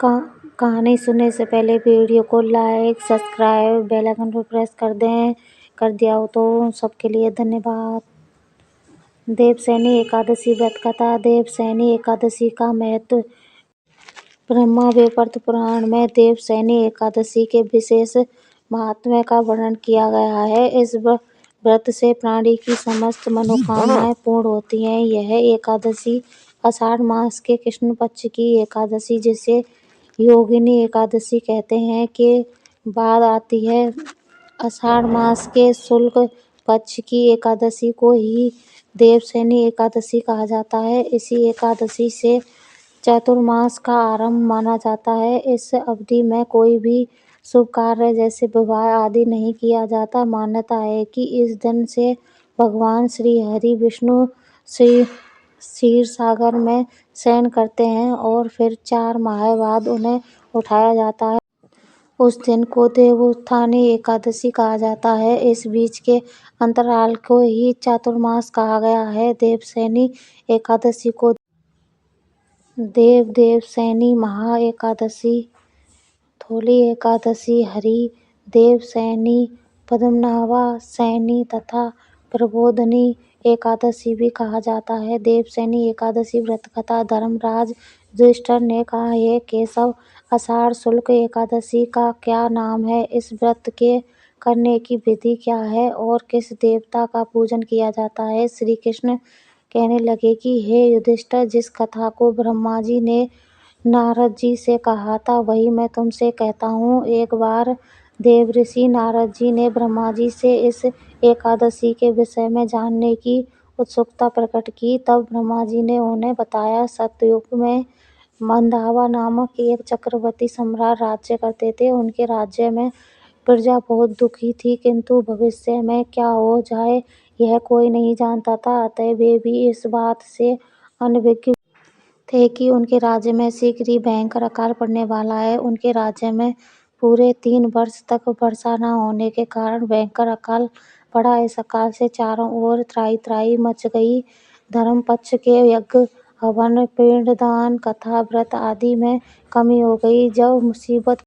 कहानी सुनने से पहले वीडियो को लाइक, सब्सक्राइब, बेल आइकन पर प्रेस कर दें। कर दिया हो तो सबके लिए धन्यवाद। देवशयनी एकादशी व्रत कथा। देवशयनी एकादशी का महत्व। ब्रह्मा वैवर्त पुराण में देवशयनी एकादशी के विशेष महात्म्य का वर्णन किया गया है। इस व्रत से प्राणी की समस्त मनोकामनाएं पूर्ण होती हैं। यह एकादशी आषाढ़ मास के कृष्ण पक्ष की एकादशी, जिसे योगिनी एकादशी कहते हैं, के बाद आती है। आषाढ़ मास के शुक्ल पक्ष की एकादशी को ही देवशयनी एकादशी कहा जाता है। इसी एकादशी से चातुर्मास का आरंभ माना जाता है। इस अवधि में कोई भी शुभ कार्य जैसे विवाह आदि नहीं किया जाता। मान्यता है कि इस दिन से भगवान श्री हरि विष्णु क्षीर सागर में शयन करते हैं और फिर 4 माह बाद उन्हें उठाया जाता है। उस दिन को देवोत्थानी एकादशी कहा जाता है। इस बीच के अंतराल को ही चातुर्मास कहा गया है। देवशयनी एकादशी को देवशयनी महा एकादशी, थोली एकादशी, हरि देवशयनी, पद्मनाभा शयनी तथा प्रबोधिनी एकादशी भी कहा जाता है। देवशयनी एकादशी व्रत कथा। धर्मराज युधिष्ठिर ने कहा, हे केशव, आषाढ़ शुक्ल एकादशी का क्या नाम है? इस व्रत के करने की विधि क्या है और किस देवता का पूजन किया जाता है? श्री कृष्ण कहने लगे कि हे युधिष्ठिर, जिस कथा को ब्रह्मा जी ने नारद जी से कहा था वही मैं तुमसे कहता हूँ। एक बार देवऋषि नारद जी ने ब्रह्मा जी से इस एकादशी के विषय में जानने की उत्सुकता प्रकट की। तब ब्रह्मा जी ने उन्हें बताया, सतयुग में मंदावा नामक एक चक्रवर्ती सम्राट राज्य करते थे। उनके राज्य में प्रजा बहुत दुखी थी, किंतु भविष्य में क्या हो जाए यह कोई नहीं जानता था। अतः वे भी इस बात से अनभिज्ञ थे कि उनके राज्य में शीघ्र ही भयंकर अकाल पड़ने वाला है। उनके राज्य में पूरे 3 वर्ष तक वर्षा न होने के कारण भयंकर अकाल पड़ा। इस अकाल से चारों ओर त्राहि मच गई। धर्म पक्ष के यज्ञ, हवन, पिंडदान, कथा, व्रत आदि में कमी हो गई। जब मुसीबत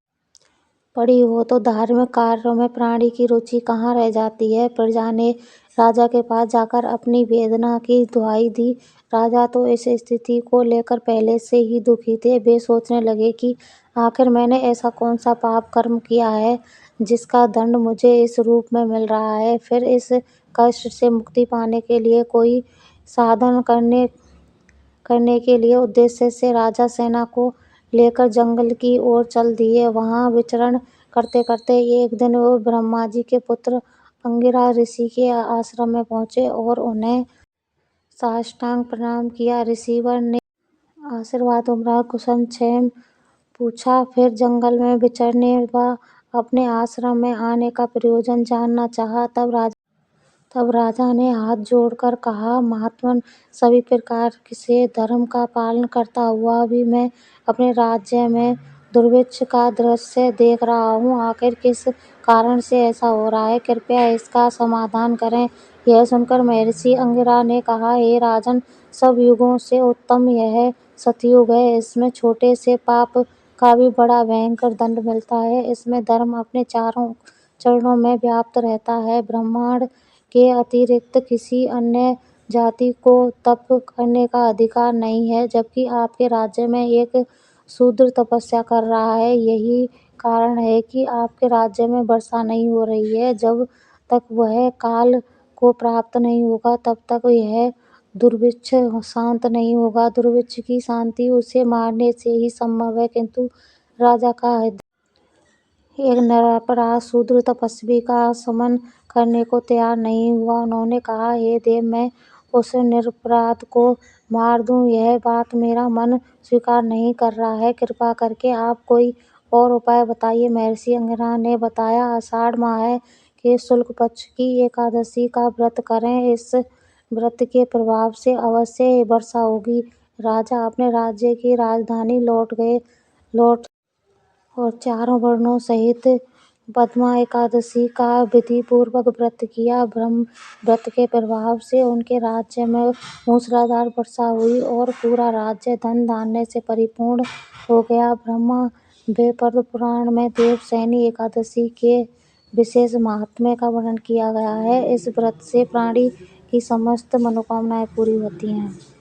पड़ी हो तो धार्मिक कार्यों में प्राणी की रुचि कहाँ रह जाती है। प्रजा ने राजा के पास जाकर अपनी वेदना की दुहाई दी। राजा तो इस स्थिति को लेकर पहले से ही दुखी थे। वे सोचने लगे कि आखिर मैंने ऐसा कौन सा पाप कर्म किया है जिसका दंड मुझे इस रूप में मिल रहा है। फिर इस कष्ट से मुक्ति पाने के लिए कोई साधन करने के लिए उद्देश्य से राजा सेना को लेकर जंगल की ओर चल दिए। वहां विचरण करते करते एक दिन वो ब्रह्मा जी के पुत्र अंगिरा ऋषि के आश्रम में पहुंचे और उन्हें साष्टांग प्रणाम किया। ऋषिवर ने आशीर्वाद उमरा, कुशल क्षेम पूछा, फिर जंगल में विचरने व अपने आश्रम में आने का प्रयोजन जानना चाहा। तब राजा ने हाथ जोड़कर कहा, महात्मन, सभी प्रकार से धर्म का पालन करता हुआ भी मैं अपने राज्य में दुर्भिक्ष का दृश्य देख रहा हूँ। आखिर किस कारण से ऐसा हो रहा है? कृपया इसका समाधान करें। यह सुनकर महर्षि अंगिरा ने कहा, हे राजन, सब युगों से उत्तम यह सतयुग है। इसमें छोटे से पाप का भी बड़ा भयंकर दंड मिलता है। इसमें धर्म अपने चारों चरणों में व्याप्त रहता है। ब्राह्मण के अतिरिक्त किसी अन्य जाति को तप करने का अधिकार नहीं है, जबकि आपके राज्य में एक शूद्र तपस्या कर रहा है। यही कारण है कि आपके राज्य में वर्षा नहीं हो रही है। जब तक वह काल को प्राप्त नहीं होगा तब तक यह दुर्भिक्ष शांत नहीं होगा। दुर्भिक्ष की शांति उसे मारने से ही संभव है। किंतु राजा का एक निरपराध शूद्र तपस्वी का शमन करने को तैयार नहीं हुआ। उन्होंने कहा, हे देव, मैं उस निरपराध को मार दूं, यह बात मेरा मन स्वीकार नहीं कर रहा है। कृपा करके आप कोई और उपाय बताइए। महर्षि अंगिरा ने बताया, आषाढ़ माह के शुक्ल पक्ष की एकादशी का व्रत करें। इस व्रत के प्रभाव से अवश्य वर्षा होगी। राजा अपने राज्य की राजधानी लौट और चारों वर्णों सहित पद्मा एकादशी का विधिपूर्वक व्रत किया। ब्रह्म व्रत के प्रभाव से उनके राज्य में मूसलाधार वर्षा हुई और पूरा राज्य धन धान्य से परिपूर्ण हो गया। ब्रह्मवैवर्त पुराण में देवशयनी एकादशी के विशेष महात्म्य का वर्णन किया गया है। इस व्रत से प्राणी की समस्त मनोकामनाएं पूरी होती हैं।